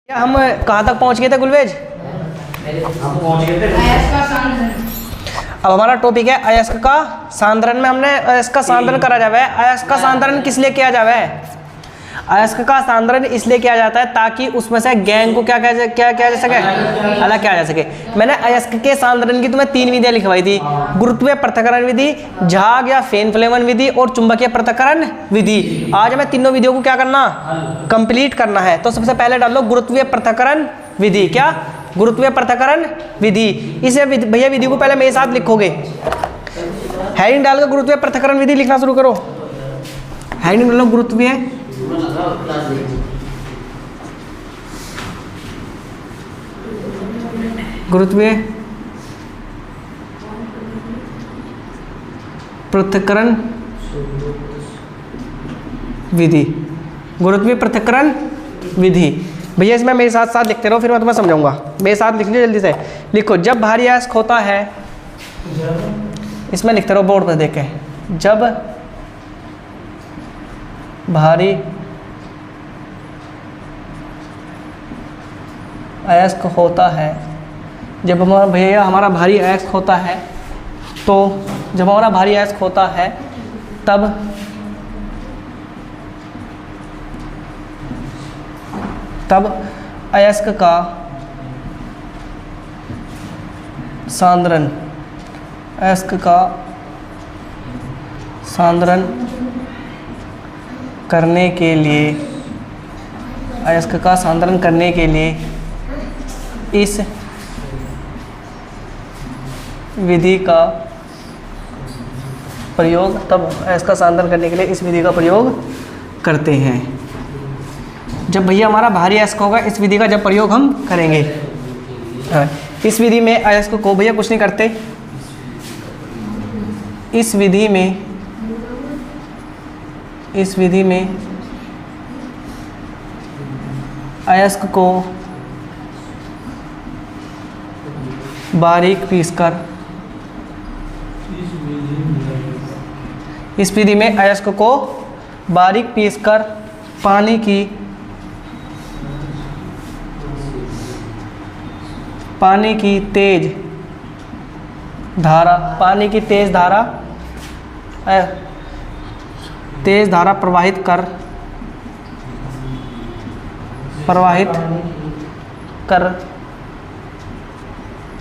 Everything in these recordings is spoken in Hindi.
हम कहाँ तक पहुँच गए थे गुलवेज? अब हमारा टॉपिक है अयस्क का सांद्रण में हमने अयस्क का सांद्रण करा जावे। अयस्क का सांद्रण किस लिए किया जावे? अयस्क का सांद्रण इसलिए किया जाता है ताकि उसमें से गैंग को क्या किया जा सके, अलग किया जा सके। मैंने अयस्क के सांद्रण की तुम्हें 3 विधियां लिखवाई थी, गुरुत्वीय पृथक्करण विधि, झाग या फेन फ्लेमन विधि और चुंबकीय पृथक्करण विधि। आज हमें तीनों विधियों को क्या करना, कंप्लीट करना है। तो सबसे पहले डाल लो गुरुत्वीय पृथक्करण विधि। क्या? गुरुत्वीय पृथक्करण विधि। इस भैया विधि को पहले मेरे साथ लिखोगे। हेडिंग डालकर गुरुत्वीय पृथक्करण विधि लिखना शुरू करो। हेडिंग डालो गुरुत्वीय पृथक्करण विधि। गुरुत्वीय पृथक्करण विधि भैया इसमें मेरे साथ साथ लिखते रहो, फिर मैं तुम्हें समझाऊंगा। मेरे साथ लिख लो, जल्दी से लिखो। जब भारी अयस्क होता है, इसमें लिखते रहो बोर्ड पर देख के। जब भारी अयस्क होता है, जब हमारा भैया हमारा भारी अयस्क होता है, तो जब हमारा भारी अयस्क होता है तब अयस्क का सांद्रण करने के लिए अयस्क का सांद्रण करने के लिए इस विधि का प्रयोग, तब अयस्क का सांद्रण करने के लिए इस विधि का प्रयोग करते हैं। जब भैया हमारा भारी अयस्क होगा, इस विधि का जब प्रयोग हम करेंगे। इस विधि में अयस्क को भैया कुछ नहीं करते। इस विधि में अयस्क को बारीक पीसकर, इस विधि में अयस्क को बारीक पीसकर पानी की तेज धारा प्रवाहित कर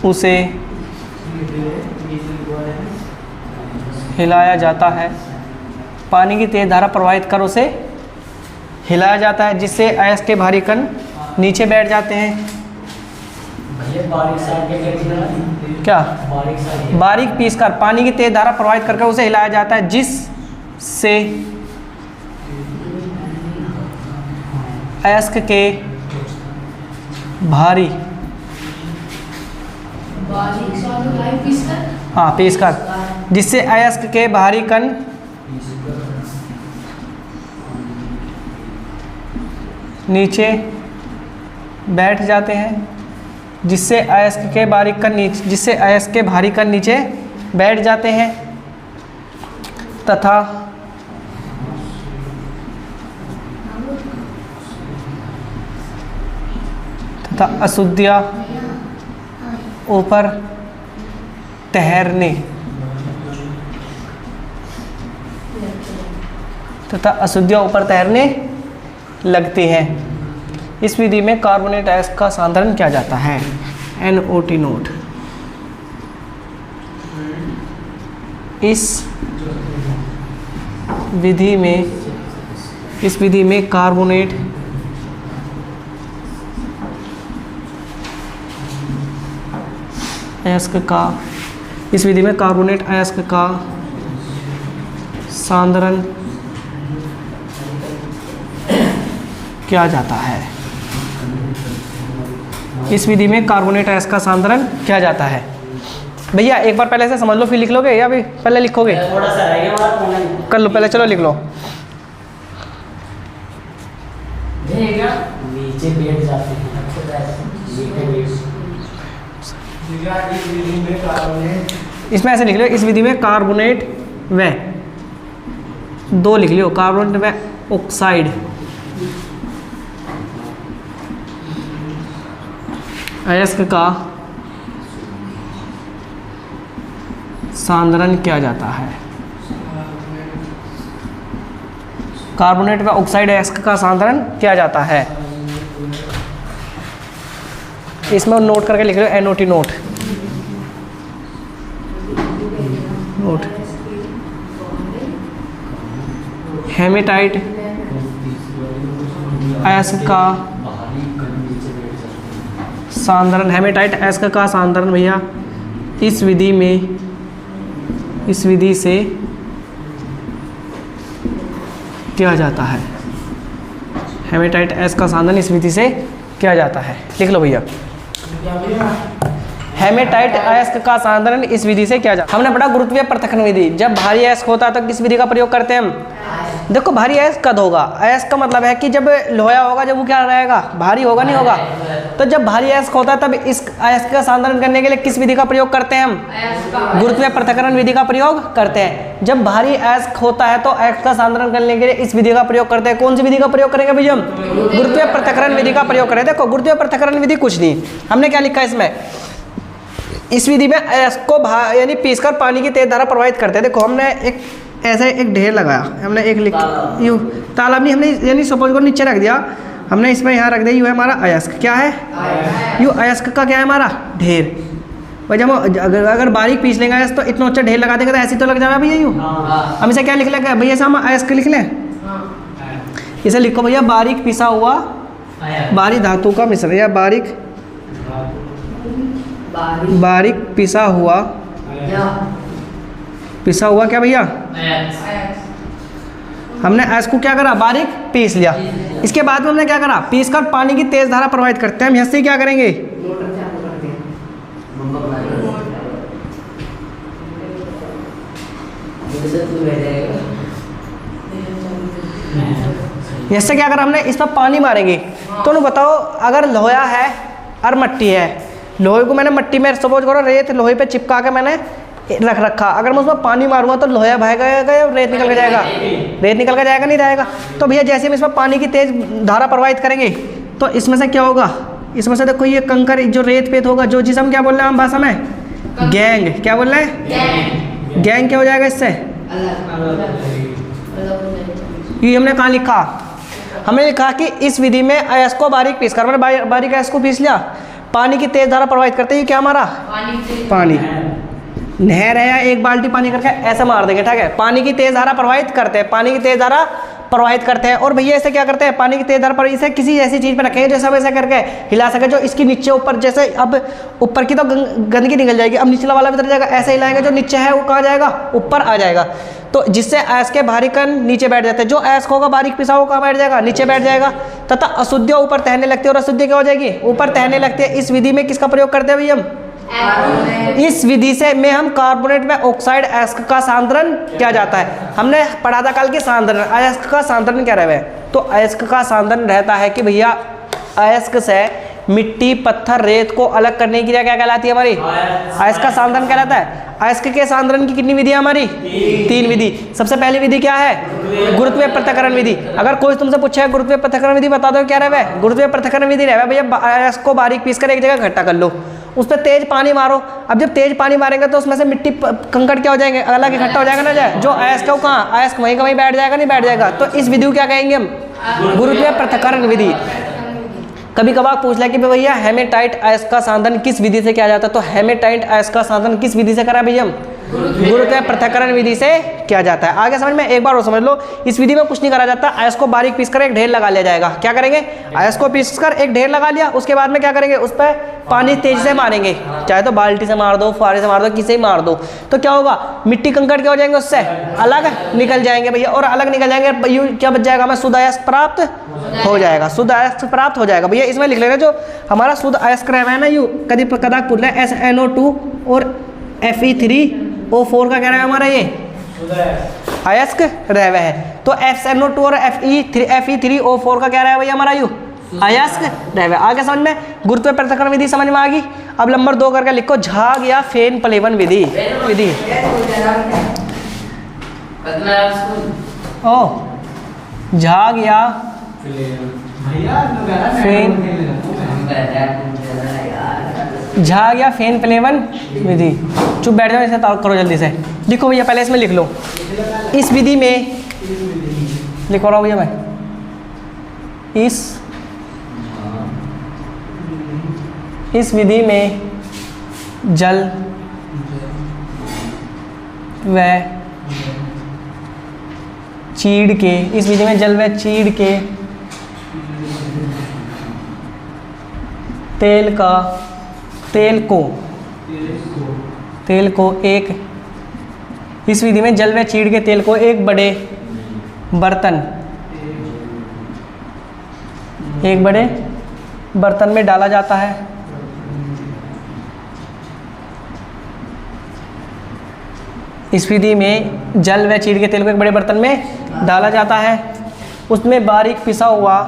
उसे हिलाया जाता है। पानी की तेज धारा प्रवाहित कर उसे हिलाया जाता है, जिससे अयस्क के भारी कण नीचे बैठ जाते हैं। क्या? बारीक पीसकर पानी की तेज धारा प्रवाहित करके उसे हिलाया जाता है, जिससे अयस्क के भारी पीसकर जिससे अयस्क के भारी कण नीचे बैठ जाते हैं, जिससे अयस्क के भारी कण नीचे बैठ जाते हैं तथा अशुद्धियाँ ऊपर तैरने लगती हैं। इस विधि में कार्बोनेट अयस्क का सांद्रण किया जाता है। NOT note. इस विधि में कार्बोनेट अयस्क का सांद्रण किया जाता है। इस विधि में कार्बोनेट अयस्क का सांद्रण किया जाता है। भैया एक बार पहले से समझ लो, फिर लिख लोगे या भी पहले लिखोगे? थोड़ा सा रह गया, कर लो पहले। चलो लिख लो। नीचे बैठ जाते हैं। इसमें ऐसे लिख लो, इस विधि में कार्बोनेट व 2 लिख लियो, कार्बोनेट व ऑक्साइड अयस्क का सांद्रण किया जाता है। कार्बोनेट व ऑक्साइड अयस्क का सांद्रण किया जाता है। इसमें नोट करके लिख लो, NOT नोट नोट। हेमेटाइट अयस्क का सांद्रण, हेमेटाइट अयस्क का सांद्रण भैया इस विधि से किया जाता है। हेमेटाइट अयस्क का सांद्रण इस विधि से किया जाता है। लिख लो भैया, हेमेटाइट अयस्क का सांद्रण इस विधि से किया जाता है। हमने पढ़ा गुरुत्वीय पृथक्करण विधि। जब भारी अयस्क होता है तो किस विधि का प्रयोग करते हैं हम? देखो भारी अयस्क कद होगा, अयस्क का मतलब है कि जब लोहा होगा, जब वो क्या रहेगा, भारी होगा, नहीं होगा। तो जब भारी अयस्क होता है तब इस अयस्क का सांद्रण करने के लिए किस विधि का प्रयोग करते हैं हम? गुरुत्वीय पृथक्करण विधि का प्रयोग करते हैं। जब भारी अयस्क होता है तो अयस्क का सांद्रण करने के लिए इस विधि का प्रयोग करते हैं। कौन सी विधि का प्रयोग करेंगे भैया हम? गुरुत्वीय पृथक्करण विधि का प्रयोग करें। देखो गुरुत्वीय पृथक्करण विधि कुछ नहीं, हमने क्या लिखा है इसमें, इस विधि में अयस्क को यानी पीसकर पानी की तेज धारा प्रवाहित करते हैं। देखो हमने एक ऐसे एक ढेर लगाया, हमने एक यूँ तालाब नहीं, हमने यानी सपोज को नीचे रख दिया, हमने इसमें यहाँ रख दिया, यूँ है हमारा अयस्क। क्या है? यूँ अयस्क का क्या है हमारा? ढेर। भाई जब अगर बारीक पीस लेंगे अयस्क तो इतना अच्छा ढेर लगा देंगे तो ऐसे तो लग जाएगा भैया यूँ। हम इसे क्या लिख लेंगे भैया? ऐसा हम अयस्क लिख लें, इसे लिखो भैया बारीक पिसा हुआ बारीक धातु का मिश्रण, या बारीक पिसा हुआ क्या भैया? हमने अयस्क को क्या करा? बारीक पीस लिया। इसके बाद में हमने क्या करा? पीसकर पानी की तेज धारा प्रवाहित करते हैं। हम यहाँ से क्या करेंगे? इससे क्या करा हमने? इस पर पानी मारेंगे। तो बताओ, अगर लोहा है और मट्टी है, लोहे को मैंने मट्टी में सपोज करो रेत लोहे पे चिपका के मैंने रख रखा, अगर मैं उसमें पानी मारूंगा तो लोहा भागेगा या रेत निकल के जाएगा? रेत निकल के जाएगा, नहीं जाएगा। तो भैया जैसे हम इसमें पानी की तेज धारा प्रवाहित करेंगे तो इसमें से क्या होगा? इसमें से देखो ये कंकर जो रेत पेत होगा, जो जिसे हम क्या बोल रहे हैं हम भाषा में? गैंग। क्या बोल रहे हैं? गैंग क्या हो जाएगा इससे? ये हमने कहाँ लिखा? हमने लिखा कि इस विधि में अयस्क को बारीक पीस कर, मैंने बारीक अयस्क को पीस लिया, पानी की तेज धारा प्रवाहित करते हैं। क्या हमारा? पानी। नहर है या एक बाल्टी पानी करके ऐसे मार देंगे, ठीक है? पानी की तेज धारा प्रवाहित करते हैं, पानी की तेज धारा प्रवाहित करते हैं। और भैया ऐसे क्या करते हैं? पानी की तेज धारा पर इसे किसी ऐसी चीज़ पर रखेंगे जैसे हम ऐसे करके हिला सके, जो इसकी नीचे ऊपर, जैसे अब ऊपर की तो गंदगी निकल जाएगी, अब निचला वाला भी उतर जाएगा, ऐसे हिलाएंगे जो नीचे है वो कहाँ जाएगा? ऊपर आ जाएगा। तो जिससे अयस्क के भारी कण नीचे बैठ जाते हैं, जो अयस्क होगा बारीक पिसा हुआ कहाँ बैठ जाएगा? नीचे बैठ जाएगा। तथा अशुद्धियाँ ऊपर तैरने लगती है और अशुद्धि क्या हो जाएगी? ऊपर तैरने लगती है। इस विधि में किसका प्रयोग करते हैं भैया हम? इस विधि से में हम कार्बोनेट में ऑक्साइड अयस्क का सांद्रण किया जाता है। हमने पढ़ा था कल के सांद्रण, अयस्क का सांद्रण क्या रहे? तो अयस्क का सांद्रण रहता है कि भैया अयस्क से मिट्टी, पत्थर, रेत को अलग करने की क्रिया क्या कहलाती है हमारी? अयस्क का सांद्रण कहलाता है। अयस्क के सांद्रण की कितनी विधि है हमारी? 3 विधि। सबसे पहली विधि क्या है? गुरुत्वीय पृथक्करण विधि। अगर कोई तुमसे पूछे गुरुत्वीय पृथक्करण विधि बता दो, क्या रहे? गुरुत्वीय पृथक्करण विधि रहे भैया अयस्क को बारीक पीस कर एक जगह इकट्ठा कर लो, उस पर तेज पानी मारो। अब जब तेज पानी मारेंगे तो उसमें से मिट्टी कंकड़ क्या हो जाएंगे? अलग इकट्ठा हो जाएगा ना जाए, जो अयस्क है वो कहाँ? अयस्क वहीं का वहीं बैठ जाएगा, नहीं बैठ जाएगा। तो इस विधि को क्या कहेंगे हम? गुरुत्वीय पृथक्करण विधि। कभी कभार पूछ लिया कि भैया हेमेटाइट अयस्क का सांद्रण किस विधि से किया जाता है? तो हेमेटाइट अयस्क का सांद्रण किस विधि से करा भैया हम? गुरुत्वीय पृथक्करण विधि से किया जाता है। आगे समझ में एक बार और समझ लो, इस विधि में कुछ नहीं करा जाता। अयस्क को बारीक पीसकर एक ढेर लगा लिया जाएगा। क्या करेंगे? अयस्क को पीसकर एक ढेर लगा लिया, उसके बाद में क्या करेंगे? उस पर पानी तेज से मारेंगे, चाहे तो बाल्टी से मार दो, फुहारे से मार दो, किसी मार दो, तो क्या होगा? मिट्टी कंकड़ क्या हो जाएंगे? उससे अलग निकल जाएंगे भैया। और अलग निकल जाएंगे, क्या बच जाएगा? हमें शुद्ध अयस्क प्राप्त हो जाएगा। शुद्ध अयस्क प्राप्त हो जाएगा भैया। इसमें लिख लेना जो हमारा शुद्ध अयस्क रहा है ना, यू कभी कदाक पूछ रहे SnO2 और Fe3O4 का क्या रहा है हमारा? ये अयस्क रह है। तो SnO2 और Fe3O4 का क्या रहा है भैया हमारा? यू अयस्क रह। आगे समझ में गुरुत्वीय पृथक्करण विधि समझ में आ गई। अब नंबर 2 करके लिखो, झाग या फेन प्लेवन विधि। झाग या फेन झाग या फेन प्लेवन विधि। चुप बैठ जाओ, इसे करो जल्दी से। लिखो भैया, पहले इसमें लिख लो। इस विधि में लिखो रहा हूँ भैया मैं, इस विधि में जल व चीड़ के, इस विधि में जल व चीड़ के तेल को एक, इस विधि में जल व चीड़ के तेल को एक बड़े बर्तन में डाला जाता है। इस विधि में जल व चीड़ के तेल को एक बड़े बर्तन में डाला जाता है। उसमें बारीक पिसा हुआ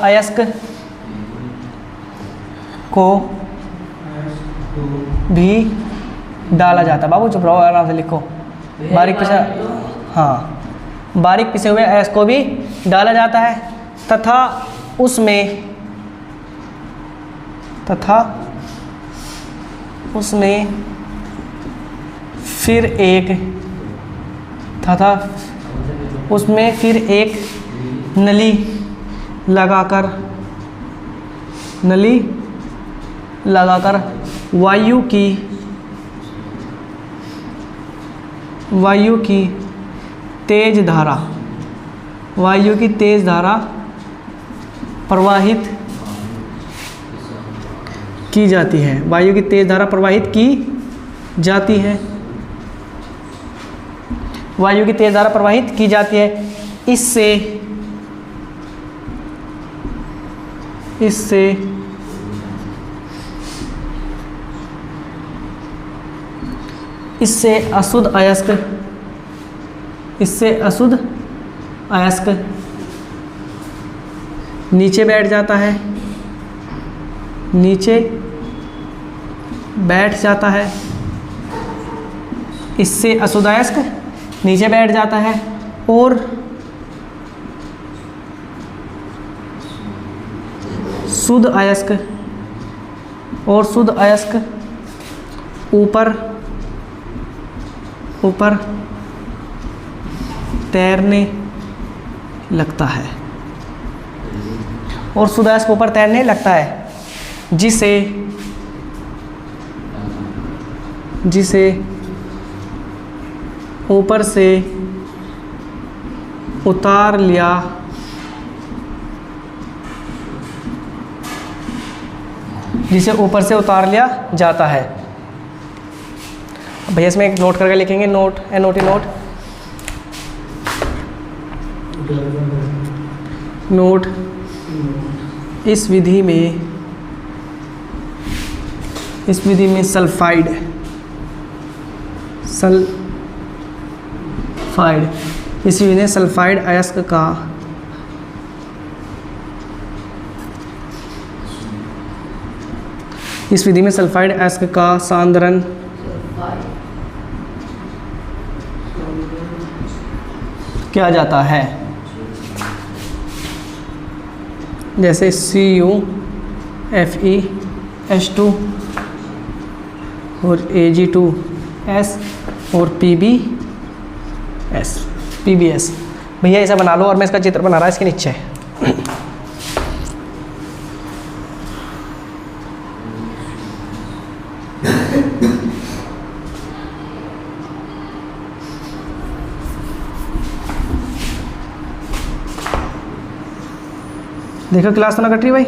अयस्क को भी डाला जाता है। बाबू चुप रहो, आराम से लिखो। बारीक पिसे हुए अयस्क को भी डाला जाता है तथा उसमें फिर एक नली लगाकर वायु की तेज धारा प्रवाहित की जाती है। वायु की तेज धारा प्रवाहित की जाती है। वायु की तेज धारा प्रवाहित की जाती है। इससे अशुद्ध अयस्क नीचे बैठ जाता है। इससे अशुद्ध अयस्क नीचे बैठ जाता है और शुद्ध अयस्क ऊपर तैरने लगता है जिसे ऊपर से उतार लिया जाता है। भैया इसमें एक नोट करके लिखेंगे, नोट। इस विधि में सल्फाइड इस विधि में सल्फाइड अयस्क का सांद्रण किया जाता है। जैसे CuFeH2 और Ag2S और PbS। भैया ऐसा बना लो और मैं इसका चित्र बना रहा इसके नीचे। देखो क्लास तो ना कट रही भाई।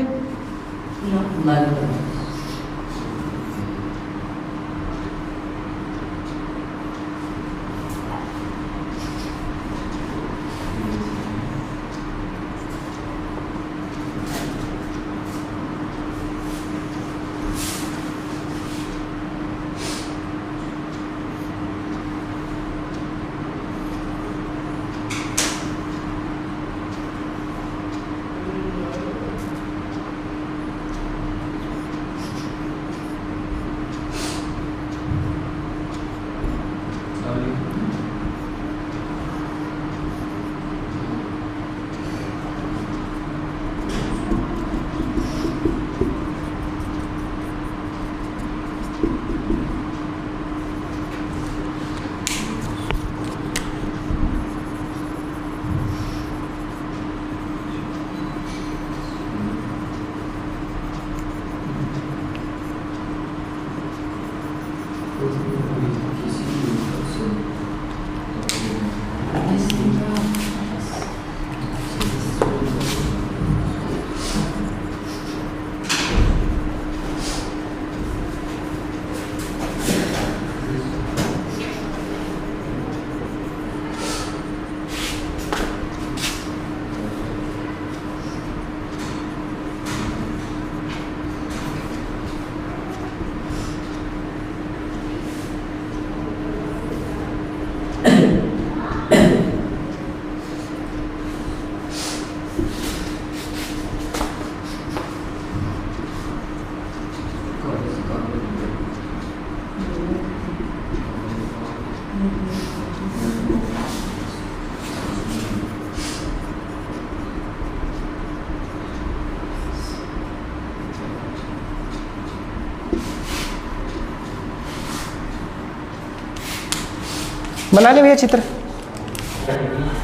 बना लिया भैया चित्र।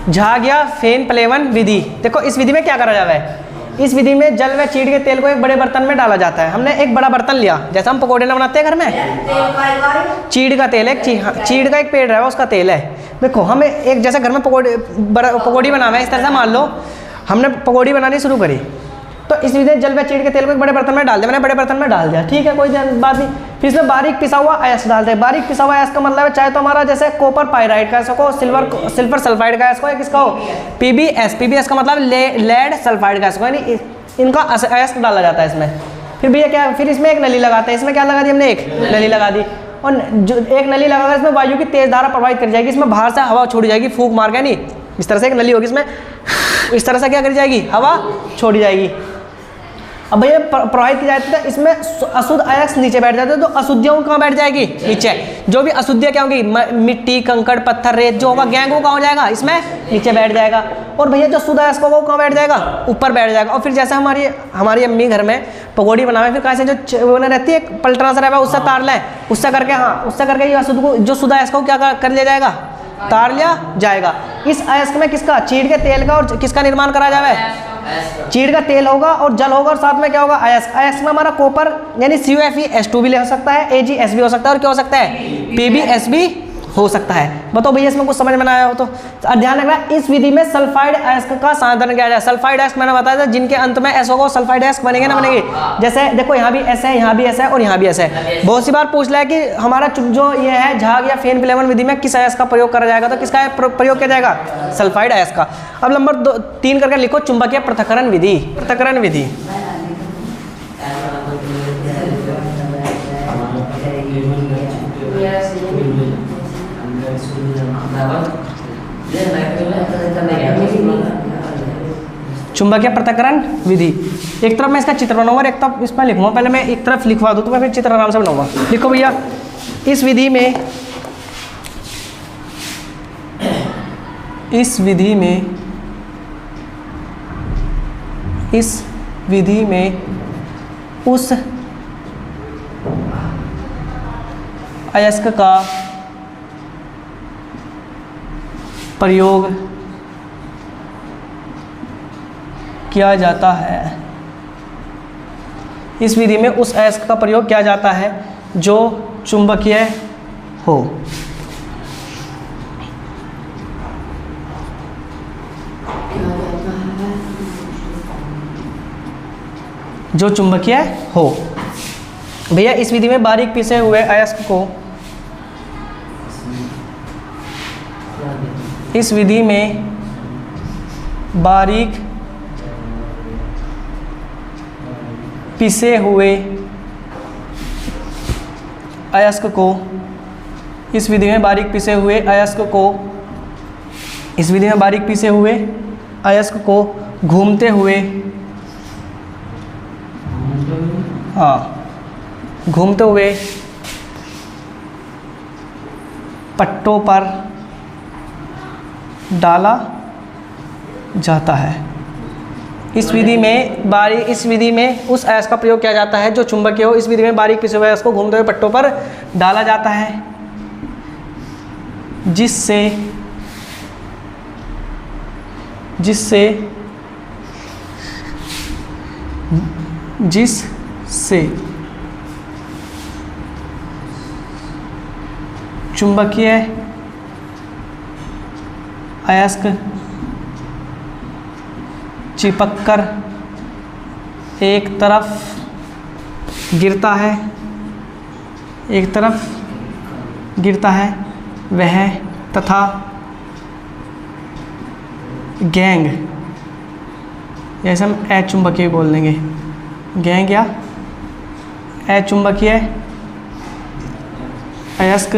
झाग या फेन प्लेवन विधि। देखो इस विधि में क्या करा जाता है, इस विधि में जल व चीड़ के तेल को एक बड़े बर्तन में डाला जाता है। हमने एक बड़ा बर्तन लिया, जैसा हम पकौड़े ना बनाते हैं घर में, चीड़ का तेल है, चीड़ का एक पेड़ है उसका तेल है। देखो हमें एक जैसे घर में पकौड़ी बनाना है, इस तरह से मान लो हमने पकौड़ी बनानी शुरू करी, तो इस विधि में जल व चीड़ के तेल को एक बड़े बर्तन में डाल दिया, मैंने बड़े बर्तन में डाल दिया, ठीक है कोई बात नहीं। फिर इसमें बारीक पिसा हुआ अयस्क डाल दे। बारीक पिसा हुआ अयस्क का मतलब है चाहे तो हमारा जैसे कॉपर पाइराइड का हो, सिल्वर सल्फाइड का अयस्क हो, किसका हो पीबीएस का मतलब लेड सल्फाइड का अयस्क हो, यानी इनका अयस्क डाला जाता है इसमें। फिर भैया क्या, फिर इसमें एक नली लगाते हैं। इसमें क्या लगा दी हमने, एक नली लगा दी, और जो एक नली लगाकर इसमें वायु की तेज धारा प्रभावित कर जाएगी, इसमें बाहर से हवा छोड़ी जाएगी, फूंक मार के, नहीं इस तरह से एक नली होगी, इसमें इस तरह से क्या करी जाएगी, हवा छोड़ी जाएगी। अब भैया प्रवाहित की जाती है, इसमें अशुद्ध अयस्क नीचे बैठ जाते हैं, तो अशुद्धियों कहाँ बैठ जाएगी, नीचे। जो भी अशुद्धियाँ क्या होंगी, मिट्टी कंकड़ पत्थर रेत जो होगा गैंग वो कहाँ हो जाएगा, इसमें नीचे बैठ जाएगा। और भैया जो शुद्ध अयस्क होगा वो कहाँ बैठ जाएगा, ऊपर बैठ जाएगा। और फिर जैसे हमारी अम्मी घर में पकौड़ी बनावे, फिर कहाँ से जो वो रहती है पलटना सा रहता है, उससे तार लें, उससे करके, हाँ उससे करके ये अशुद्ध को, जो शुद्ध अयस्क को क्या कर लिया जाएगा, तार लिया जाएगा। इस अयस्क में किसका, चीड़ के तेल का, और किसका निर्माण करा जाए, चीड़ का तेल होगा और जल होगा, और साथ में क्या होगा, अयस्क। अयस्क में हमारा कॉपर यानी CuFeS2 भी ले हो सकता है, AgS भी हो सकता है, और क्या हो सकता है, PbS भी हो सकता है। बताओ भैया इसमें कुछ समझ में आया हो तो ध्यान रखना। इस विधि में सल्फाइड अयस्क का साधन किया जाए। सल्फाइड अयस्क मैंने बताया था, जिनके अंत में S होगा सल्फाइड अयस्क बनेंगे ना बनेंगे। जैसे देखो यहाँ भी S है, यहाँ भी S है, और यहाँ भी S है। बहुत सी बार पूछ लिया है कि हमारा जो ये है झाग या फेन प्लेवन विधि में किस अयस्क का प्रयोग करा जाएगा, तो किसका प्रयोग किया जाएगा, सल्फाइड अयस्क का। अब नंबर 3 करके लिखो, चुंबकीय पृथक्करण विधि। पृथक्करण विधि चुंबकीय पृथक्करण विधि। एक तरफ मैं इसका चित्र बनाऊंगा और एक तरफ इसमें लिखूंगा। पहले मैं एक तरफ लिखवा दूं तो मैं फिर चित्र आराम से बनाऊंगा। लिखो भैया, इस विधि में उस अयस्क का प्रयोग किया जाता है। इस विधि में उस अयस्क का प्रयोग किया जाता है जो चुंबकीय हो। जो चुंबकीय हो। भैया इस विधि में बारीक पिसे हुए अयस्क को, इस विधि में बारीक पिसे हुए अयस्क को, इस विधि में बारीक पिसे हुए अयस्क को, इस विधि में बारीक पिसे हुए अयस्क को घूमते हुए, हाँ घूमते हुए पट्टों पर डाला जाता है। इस विधि में उस अयस्क का प्रयोग किया जाता है जो चुंबकीय हो। इस विधि में बारीक पिसे हुए अयस्क को घूमते हुए पट्टों पर डाला जाता है, जिससे चुंबकीय अयस्क चिपककर एक तरफ गिरता है, वह तथा गैंग, जैसे हम अचुंबकीय बोल देंगे, गैंग या अचुंबकीय अयस्क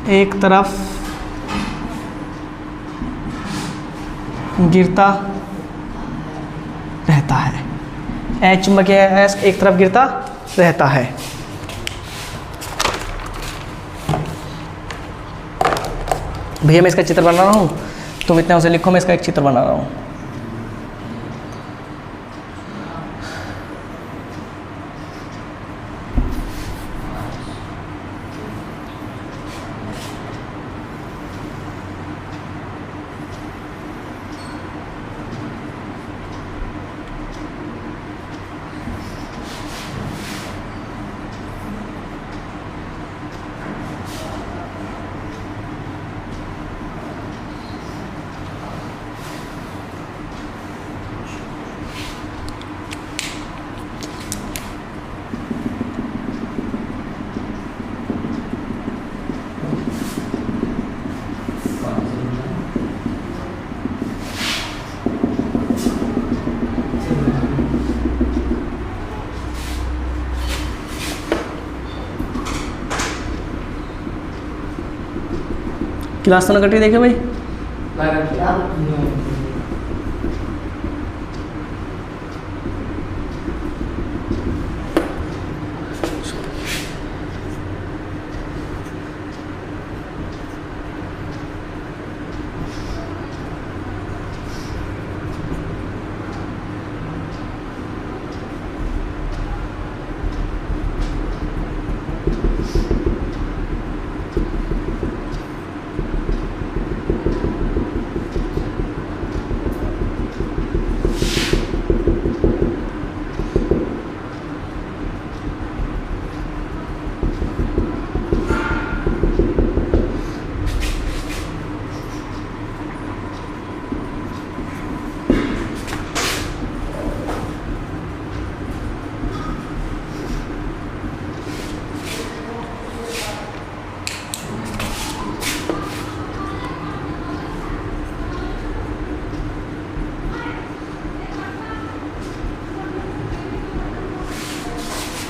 एक तरफ गिरता रहता है। अचुंबकीय अयस्क एक तरफ गिरता रहता है। भैया मैं इसका चित्र बना रहा हूँ, तुम इतना उसे लिखो, मैं इसका एक चित्र बना रहा हूँ। क्लास तो कटी देखिए भाई।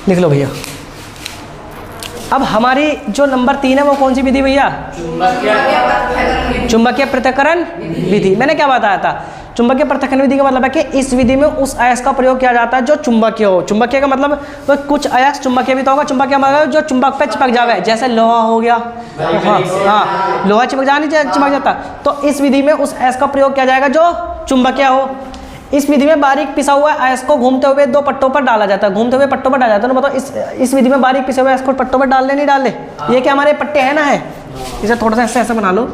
लिख लो भैया। अब हमारी जो नंबर 3 है वो कौन सी विधि भैया? चुंबकीय पृथक्करण विधि। मैंने क्या बताया था? चुंबकीय पृथक्करण विधि का मतलब है कि इस विधि में उस अयस्क का प्रयोग किया जाता है जो चुंबकीय हो। चुंबकीय का मतलब वो कुछ अयस्क चुंबकीय भी तो होगा। चुंबकीय मतलब जो चुंबक पे चिपक जावे, जैसे लोहा हो गया। हाँ, लोहा चिपक जाता। तो इस विधि में उस अयस्क का प्रयोग किया जाएगा जो चुंबकीय हो। इस विधि में बारीक पिसा हुआ अयस्क को घूमते हुए 2 पट्टों पर डाला जाता है। घूमते हुए पट्टों पर डाला जाता है। बताओ इस विधि में बारीक पिसे हुए अयस्क को पट्टों पर डाल ले नहीं डाल ले? ये क्या हमारे पट्टे हैं ना? है। इसे थोड़ा सा ऐसे बना लो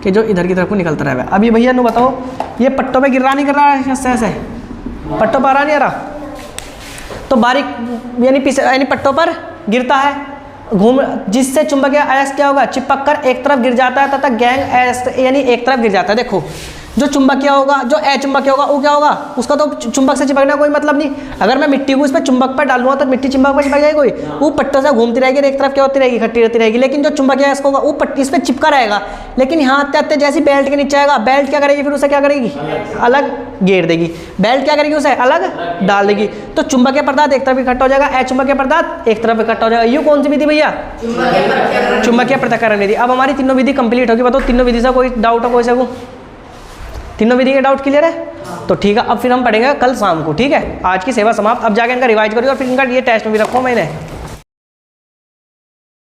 कि जो इधर की तरफ को निकलता रहे। अब ये भैया नु बताओ, ये पट्टों पे गिर रहा नहीं कर रहा है? ऐसे पट्टों पर आ रहा नहीं आ रहा? तो बारीक यानी पट्टों पर गिरता है, घूम, जिससे चुंबकीय अयस्क क्या होगा? चिपक कर एक तरफ गिर जाता है तथा गैंग अयस्क यानी एक तरफ गिर जाता है। देखो, जो चुंबकीय होगा, जो अचुंबकीय होगा, वो क्या होगा? उसका तो चुंबक से चिपकने का कोई मतलब नहीं। अगर मैं मिट्टी को इस पर चुंबक पर डालूंगा तो मिट्टी चुंबक पर चिपक जाएगी कोई? वो पट्टों से घूमती रहेगी, एक तरफ क्या होती रहेगी? इकट्ठी रहती रहेगी। लेकिन जो चुंबकीय अयस्क होगा वो पट्टी इस पर चिपका रहेगा। लेकिन यहाँ आते आते जैसी बेल्ट के नीचे आएगा, बेल्ट क्या करेगी? फिर उसे क्या करेगी? अलग घेर देगी। बेल्ट क्या करेगी? उसे अलग डाल देगी। तो चुंबकीय पदार्थ एक तरफ इकट्ठा हो जाएगा, अचुंबकीय पदार्थ एक तरफ इकट्ठा हो जाएगा। ये कौन सी विधि भैया? चुंबकीय पृथक्करण विधि। अब हमारी तीनों विधि कंप्लीट होगी। बताओ तीनों विधि से कोई डाउट हो? कोई से को तीनों विधि के डाउट क्लियर है? तो ठीक है, अब फिर हम पढ़ेंगे कल शाम को। ठीक है, आज की सेवा समाप्त। अब जाके इनका रिवाइज करिए और फिर इनका ये टेस्ट में भी रखो मैंने।